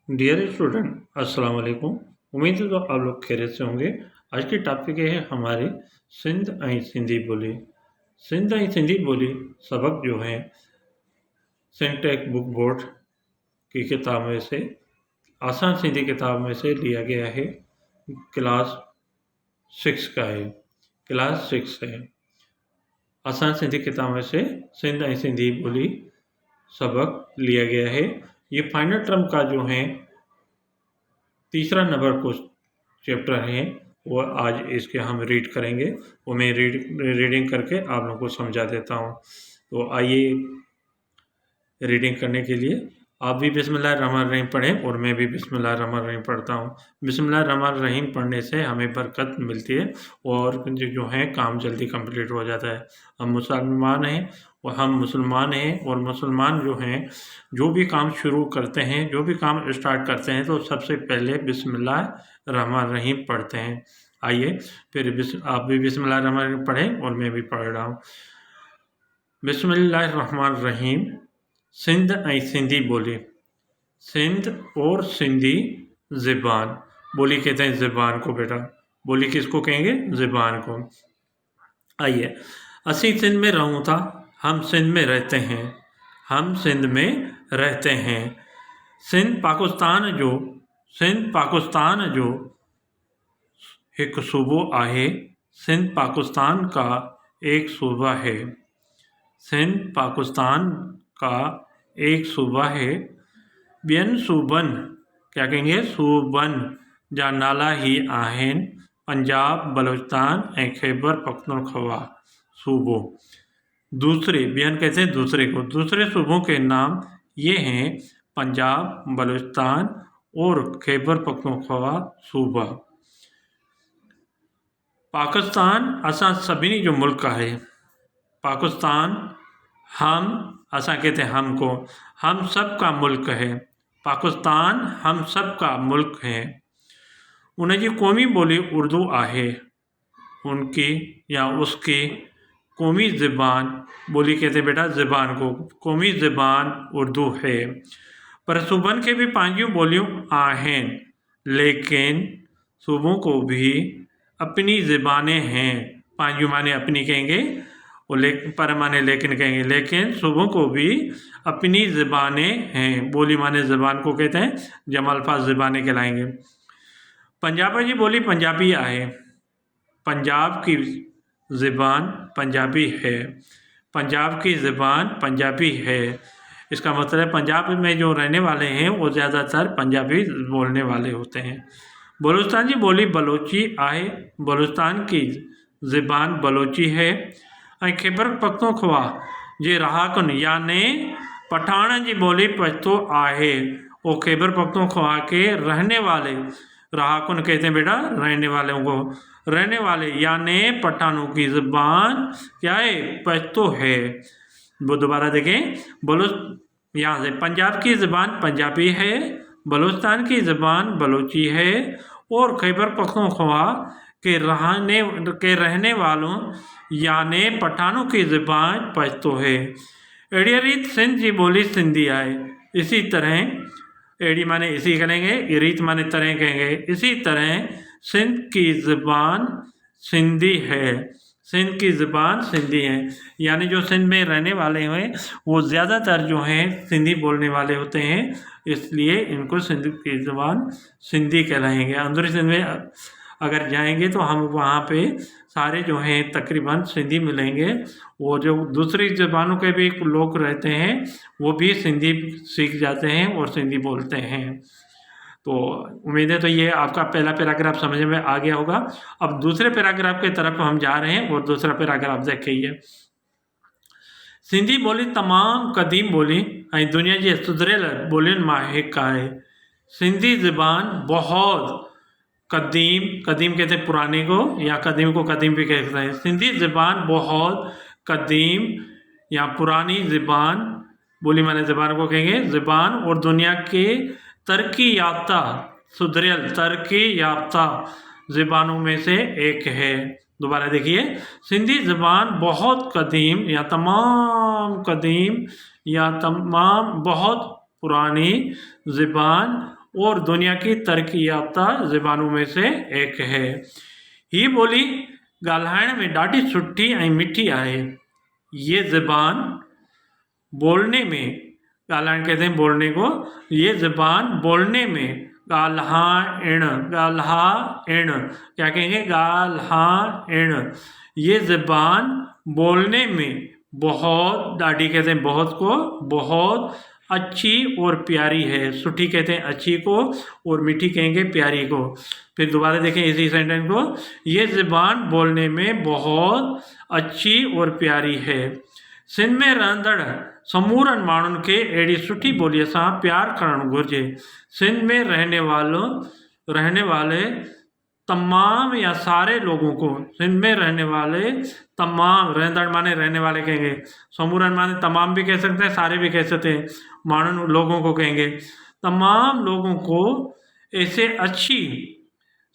Dear student, अस्सलाम वालेकुम। उम्मीद है तो आप लोग खैरियत से होंगे। आज की टॉपिक है हमारी सिंध ऐं सिंधी ॿोली। सिंध ऐं सिंधी ॿोली सबक जो है सिंटेक्स बुक बोर्ड की किताब में से आसान सिंधी किताब में से लिया गया है। क्लास 6 का है, क्लास 6 है। आसान सिंधी किताब में से सिंध ऐं सिंधी ॿोली सबक लिया गया है। ये फाइनल टर्म का जो है तीसरा नंबर को चैप्टर है, वो आज इसके हम रीड करेंगे। वो मैं रीडिंग करके आप लोगों को समझा देता हूँ। तो आइए रीडिंग करने के लिए आप भी बिस्मिल्लाहिर्रहमानिर्रहीम पढ़ें और मैं भी बिस्मिल्लाहिर्रहमानिर्रहीम पढ़ता हूँ। बिस्मिल्लाहिर्रहमानिर्रहीम पढ़ने से हमें बरकत मिलती है और जो है काम जल्दी कंप्लीट हो जाता है। हम मुसलमान हैं और हम मुसलमान हैं और मुसलमान जो हैं जो भी काम शुरू करते हैं, जो भी काम स्टार्ट करते हैं तो सबसे पहले बिस्मिल्लाहिर्रहमानिर्रहीम पढ़ते हैं। आइए फिर आप भी बिस्मिल्लाहिर्रहमानिर्रहीम पढ़ें और मैं भी पढ़ रहा हूँ। बिस्मिल्लाहिर्रहमानिर्रहीम। सिंध ऐं सिंधी ॿोली। सिंध और सिंधी ज़बान। बोली कहते हैं ज़बान को बेटा। बोली किसको कहेंगे? ज़बान को। आइए, असी सिंध में रहूँ था, हम सिंध में रहते हैं, हम सिंध में रहते हैं। सिंध पाकिस्तान जो एक सूबो आहे। सिंध पाकिस्तान का एक सूबा है। सिंध पाकिस्तान का एक सूबा है। ॿियनि सूबनि, क्या कहेंगे? सूबनि जा नाला ही आहिनि पंजाब, बलूचिस्तान ऐं खैबर पख्तूनख्वा सूबो। दूसरे, ॿियनि कहते हैं दूसरे को, दूसरे सूबों के नाम ये हैं पंजाब, बलूचिस्तान और खैबर पख्तूनख्वा सूबा। पाकिस्तान असां सभिनी जो मुल्क है। पाकिस्तान असां कहते हैं हमको, हम सब का मुल्क है। पाकिस्तान हम सब का मुल्क है। उनकी कौमी बोली उर्दू आहे। उनकी या उसकी कौमी ज़बान, बोली कहते हैं बेटा ज़बान को, कौमी ज़बान उर्दू है। पर सूबनि के भी पंहिंजियूं बोलियूं आहिनि, लेकिन सूबों को भी अपनी ज़बानें हैं। पंहिंजियूं माने अपनी कहेंगे और पर माने लेकिन कहेंगे, लेकिन सूबों को भी अपनी ज़बानें हैं। बोली माने ज़बान को कहते हैं, जमा अल्फाज ज़बानें कहलाएंगे। पंजाब की बोली पंजाबी आहे। पंजाब की ज़बान पंजाबी है। पंजाब की ज़बान पंजाबी है। इसका मतलब पंजाब में जो रहने वाले हैं वो ज़्यादातर पंजाबी बोलने वाले होते हैं। बलूचिस्तान की बोली बलोची आहे। बलूचिस्तान की ज़बान बलोची है। ऐं खैबर पख्तूनख्वा जे रहाकुन याने पठान की बोली पश्तो आहे। वो खैबर पख्तूनख्वा के रहने वाले, रहाकुन कहते हैं बेटा रहने वालों को, रहने वाले यानी पठानों की ज़बान क्या है? पश्तो है। वो दोबारा देखें, यहाँ से पंजाब की ज़बान पंजाबी है, बलूचिस्तान की ज़बान बलोची है और खैबर पख्तूनख्वा के रहने वालों यानी पठानों की ज़बान पश्तो है। अड़ी रीत सिंध की बोली सिंधी आए। इसी तरह एड़ी माने इसी कहेंगे, रीत माने तरह कहेंगे। इसी तरह सिंध की ज़बान सिंधी है। सिंध की ज़बान सिंधी है, यानी जो सिंध में रहने वाले हैं वो ज़्यादातर जो हैं सिंधी बोलने वाले होते हैं, इसलिए इनको सिंध की ज़बान सिंधी कहलाएंगे। अंदरूनी सिंध में अगर जाएंगे तो हम वहाँ पे सारे जो हैं तकरीबन सिंधी मिलेंगे। वो जो दूसरी ज़बानों के भी लोग रहते हैं वो भी सिंधी सीख जाते हैं और सिंधी बोलते हैं। तो उम्मीद है तो ये आपका पहला पैराग्राफ समझ में आ गया होगा। अब दूसरे पैराग्राफ की तरफ हम जा रहे हैं और दूसरा पैराग्राफ देखिए। सिंधी बोली तमाम कदीम बोली ऐं दुनिया जी सुधरियल बोलियुनि मां हिकु आहे। सिंधी ज़बान बहुत कदीम कहते हैं पुराने को, या कदीम को कदीम भी कहते हैं। सिंधी ज़बान बहुत कदीम या पुरानी ज़बान, बोली माने ज़बान को कहेंगे, ज़बान और दुनिया के तरक्की याफ्ता, सुधरियल तरक्की याफ्ता ज़बानों में से एक है। दोबारा देखिए, सिंधी ज़बान बहुत कदीम या तमाम बहुत पुरानी ज़बान और दुनिया की तरक्की याफ्ता ज़बानों में से एक है। ही ॿोली ॻाल्हाइण में ॾाढी सुठी ऐं मिठी आहे। ये ज़बान बोलने में, ॻाल्हाइण कहते हैं बोलने को, ये ज़बान बोलने में ॻाल्हाइण, क्या कहेंगे, ॻाल्हाइण, ये ज़बान बोलने में बहुत, ॾाढी कहते हैं बहुत को, बहुत अच्छी और प्यारी है। सुठी कहते हैं अच्छी को और मीठी कहेंगे प्यारी को। फिर दोबारा देखें इसी सेंटेंस को, ये ज़बान बोलने में बहुत अच्छी और प्यारी है। सिंध में रहंदड़ समूरनि माण्हुनि खे अहिड़ी सुठी ॿोलीअ सां प्यार करणु घुरिजे। सिंध में रहने वाले तमाम या सारे लोगों को, सिंध में रहने वाले तमाम, रहंदड़ माने रहने वाले कहेंगे, समूरन माने तमाम भी कह सकते हैं, सारे भी कह सकते हैं, मानन लोगों को कहेंगे, तमाम लोगों को ऐसे अच्छी,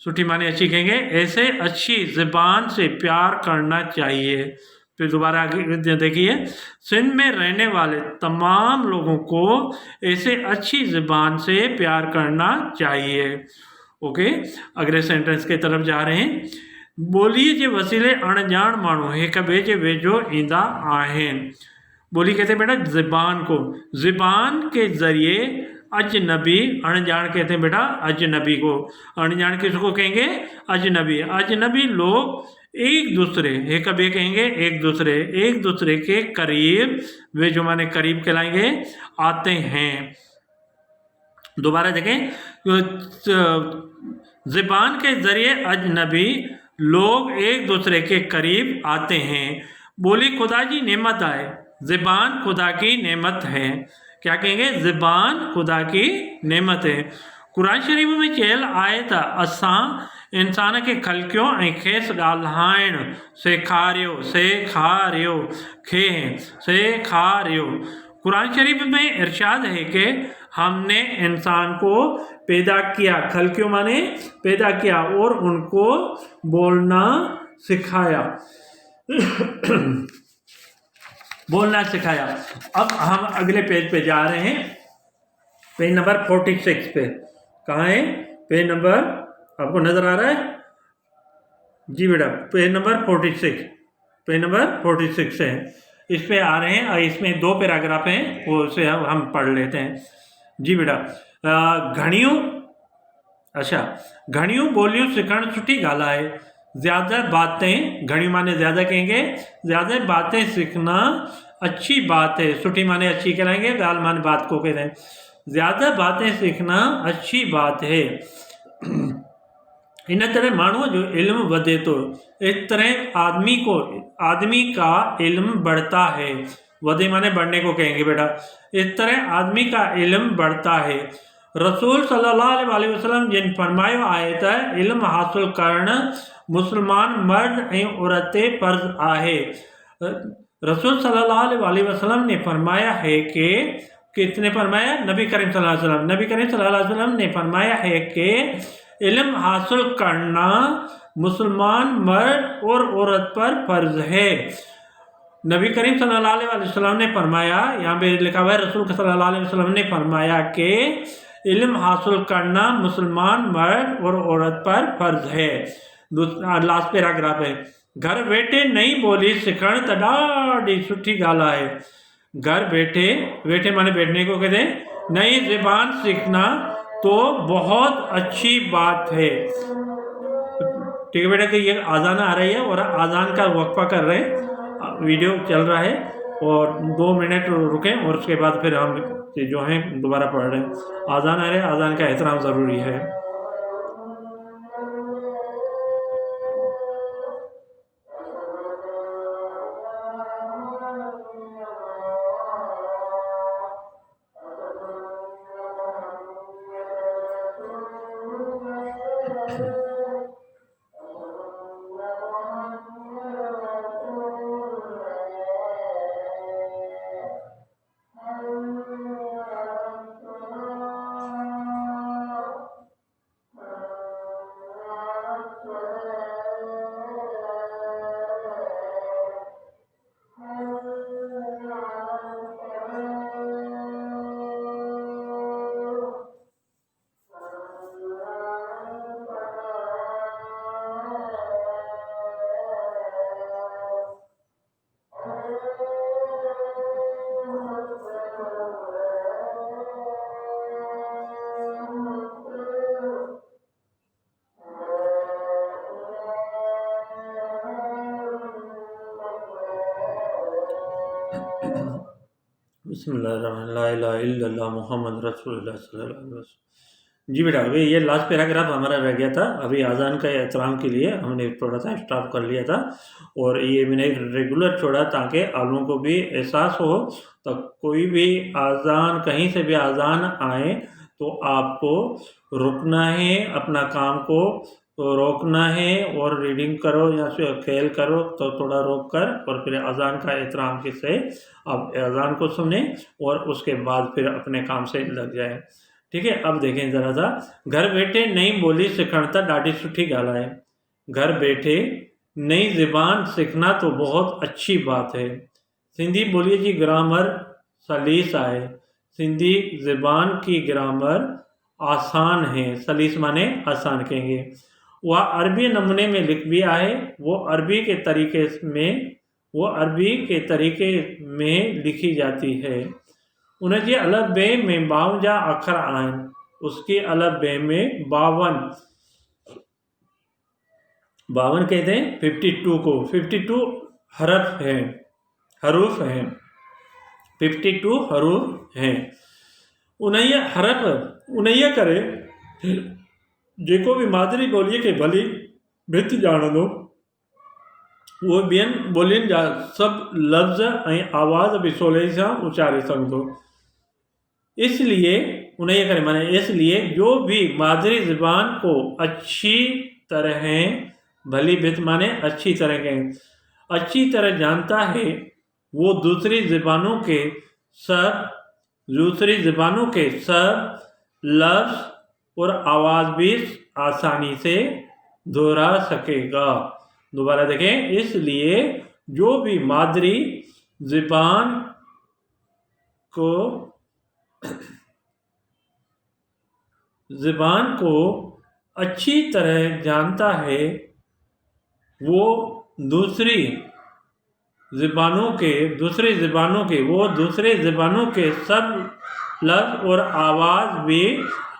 सुठी माने अच्छी कहेंगे, ऐसे अच्छी ज़बान से प्यार करना चाहिए। फिर दोबारा आगे देखिए, सिंध में रहने वाले तमाम लोगों को ऐसे अच्छी ज़बान से प्यार करना चाहिए। ओके, अगले सेंटेंस के तरफ जा रहे हैं। ॿोलीअ जे वसीले अणॼाण माण्हू हिक ॿिए जे वेझो ईंदा आहिनि। बोली कहते हैं बेटा ज़बान को, ज़बान के ज़रिए अजनबी, अणजान कहते हैं बेटा अजनबी को, अणजान किसको कहेंगे, अजनबी, अजनबी लोग एक दूसरे, एक कभी कहेंगे एक दूसरे के करीब, वे जो माने करीब कहलाएंगे, आते हैं। दोबारा देखें, ज़बान के ज़रिए अजनबी लोग एक दूसरे के करीब आते हैं। बोली खुदा की नेमत है, ज़बान खुदा की नेमत है। क्या कहेंगे, ज़बान खुदा की नेमत है। कुरान शरीफ में चयल आहे त असां इंसान खे खलकियो ऐं खेसि ॻाल्हाइण सेखारियो। कुरान शरीफ में इरशाद है कि हमने इंसान को पैदा किया, खलकियो माने पैदा किया, और उनको बोलना सिखाया बोलना सिखाया। अब हम अगले पेज पे जा रहे हैं, पेज नंबर 46 पे। कहाँ है पेज नंबर, आपको नजर आ रहा है जी बेटा, पेज नंबर 46, पेज नंबर 46 है, इस पे आ रहे हैं। और इसमें 2 पैराग्राफ हैं, वो उसे हम पढ़ लेते हैं जी बेटा। घणियूं बोलियूं सिखण सुठी ॻाल्हि आहे। ज़्यादा बातें, घणी माने ज़्यादा कहेंगे, ज़्यादा बातें सीखना अच्छी बात है। सुठी माने अच्छी कहलाएंगे, ॻाल्हि माने बात को कहते हैं। ज़्यादा बातें सीखना अच्छी बात है। इन तरह माण्हूअ जो इल्म वधे थो, इस तरह आदमी का इल्म बढ़ता है। वधे माने बढ़ने को कहेंगे बेटा, इस तरह आदमी का इल्म बढ़ता है। रसूल सल्लल्लाहु अलैहि वसल्लम जिन फरमायो आहे त इल्म हासिल करणु मुसलमान मर्द ऐं औरत ते फर्ज आहे। रसूल सल्लल्लाहु अलैहि वसल्लम ने फरमाया है कि, किसने फरमाया, नबी करीम सल्लल्लाहु अलैहि वसल्लम, नबी करीम सल्लल्लाहु अलैहि वसल्लम ने फरमाया है कि इल्म हासिल करना मुसलमान मर्द और औरत पर फर्ज है। नबी करीम सल्लल्लाहु अलैहि वसल्लम ने फरमाया, यहाँ पे लिखा हुआ है रसूल सल्लल्लाहु अलैहि वसल्लम ने फरमाया कि इल्म हासिल करना मुसलमान मर्द और औरत पर फर्ज है। लास्ट पैराग्राफ है, घर वेठे नई बोली सिखण त ॾाढी सुठी ॻाल्हि आहे। घर वेठे माने बैठने को कहते हैं, नई ज़बान सीखना तो बहुत अच्छी बात है। ठीक है बेटा, कि ये आज़ान आ रही है और आज़ान का वक्फा कर रहे हैं, वीडियो चल रहा है, और 2 मिनट रुकें और उसके बाद फिर हम जो हैं दोबारा पढ़ रहे हैं। आज़ान आ रहे हैं, आज़ान का एहतराम ज़रूरी है। बिस्मिल्लाहिर्रहमानिर्रहीम, ला इलाहा इल्लल्लाह मुहम्मद रसूलुल्लाह सल्लल्लाहु अलैहि वसल्लम। जी बेटा, अभी ये लास्ट पैराग्राफ हमारा रह गया था। अभी अज़ान का एहतराम के लिए हमने थोड़ा सा स्टॉप कर लिया था और ये मैंने रेगुलर छोड़ा ताकि आप लोगों को भी एहसास हो। तो कोई भी अज़ान, कहीं से भी अज़ान आए तो आपको रुकना है, अपना काम को तो रोकना है और रीडिंग करो या फिर खेल करो तो थोड़ा रोक कर और फिर अज़ान का एहतराम के से आप अज़ान को सुने और उसके बाद फिर अपने काम से लग जाए। ठीक है, अब देखें ज़रा सा। घर बैठे नई बोली सिखणता ॾाढी सुठी ॻाल्हि आहे। घर बैठे नई ज़बान सीखना तो बहुत अच्छी बात है। सिंधी ॿोलीअ जी ग्रामर सलीस आहे। सिंधी ज़बान की ग्रामर आसान है। सलीस माने आसान कहेंगे। वह अरबी नमूने में लिखबी आहे। वो अरबी के तरीके में लिखी जाती है। उनजे अलफ़बे में 52 अखर आहिनि। उसके अलफ़बे में 52 कहते हैं 52 को। 52 हरूफ हैं। 52 हरूफ हैं। उन्हीअ करे जेको भी मादरी ॿोलीअ खे भली भित ॼाणंदो उहो ॿियनि ॿोलियुनि जा सभु लफ़्ज़ ऐं आवाज़ भी सवलाई सां उचारे सघंदो। इसलिए जो भी मादरी ज़बान को अच्छी तरह भली भित माने अच्छी तरह जानता है, वो दूसरी ज़बानों के सब लफ्ज़ और आवाज़ भी आसानी से दोहरा सकेगा। दोबारा देखें, इसलिए जो भी मादरी ज़बान को अच्छी तरह जानता है, वो दूसरी ज़बानों के सब लफ्ज़ और आवाज़ भी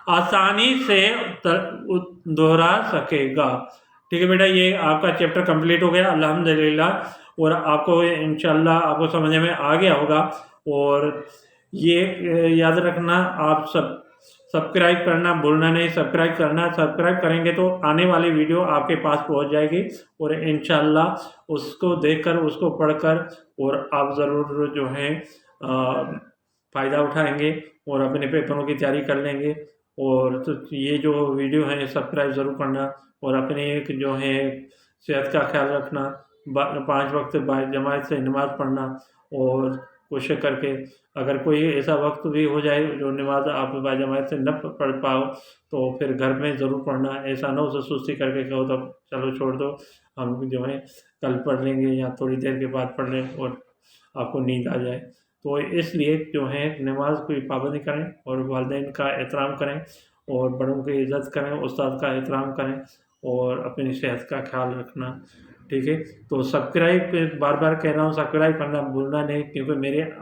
आसानी से दोहरा सकेगा। ठीक है बेटा, ये आपका चैप्टर कंप्लीट हो गया अल्हम्दुलिल्लाह। और आपको इंशाल्लाह आपको समझ में आ गया होगा। और ये याद रखना, आप सब सब्सक्राइब करना भूलना नहीं। सब्सक्राइब करेंगे तो आने वाली वीडियो आपके पास पहुंच जाएगी और इंशाल्लाह उसको देखकर, उसको पढ़कर और आप ज़रूर जो है फ़ायदा उठाएंगे और अपने पेपरों की तैयारी कर लेंगे। और तो ये जो वीडियो है सब्सक्राइब ज़रूर करना और अपने एक जो है सेहत का ख्याल रखना। 5 वक्त जमात से नमाज़ पढ़ना और कोशिश करके अगर कोई ऐसा वक्त भी हो जाए जो नमाज आप बाजमात से न पढ़ पाओ तो फिर घर में ज़रूर पढ़ना। ऐसा ना हो सुस्ती करके कहो तो चलो छोड़ दो, हम जो है कल पढ़ लेंगे या थोड़ी देर के बाद पढ़ लें और आपको नींद आ जाए। तो इसलिए जो है नमाज की पाबंदी करें और वालिदैन का एहतराम करें और बड़ों की इज़्ज़त करें, उस्ताद का एहतराम करें और अपनी सेहत का ख्याल रखना। ठीक है, तो सब्सक्राइब बार बार कह रहा हूँ, सब्सक्राइब करना भूलना नहीं, क्योंकि मेरे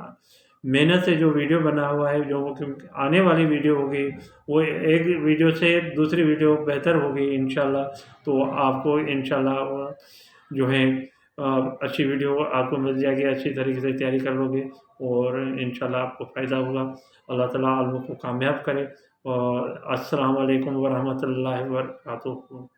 मेहनत से जो वीडियो बना हुआ है, जो आने वाली वीडियो होगी वो एक वीडियो से दूसरी वीडियो बेहतर होगी इंशाल्लाह। तो आपको इंशाल्लाह जो है अच्छी वीडियो आपको मिल जाएगी, अच्छी तरीके से तैयारी कर लोगे और इंशाल्लाह आपको फ़ायदा होगा। अल्लाह ताला आप लोगों को कामयाब करे। और अस्सलाम वालेकुम व रहमतुल्लाहि व बरकातुहू।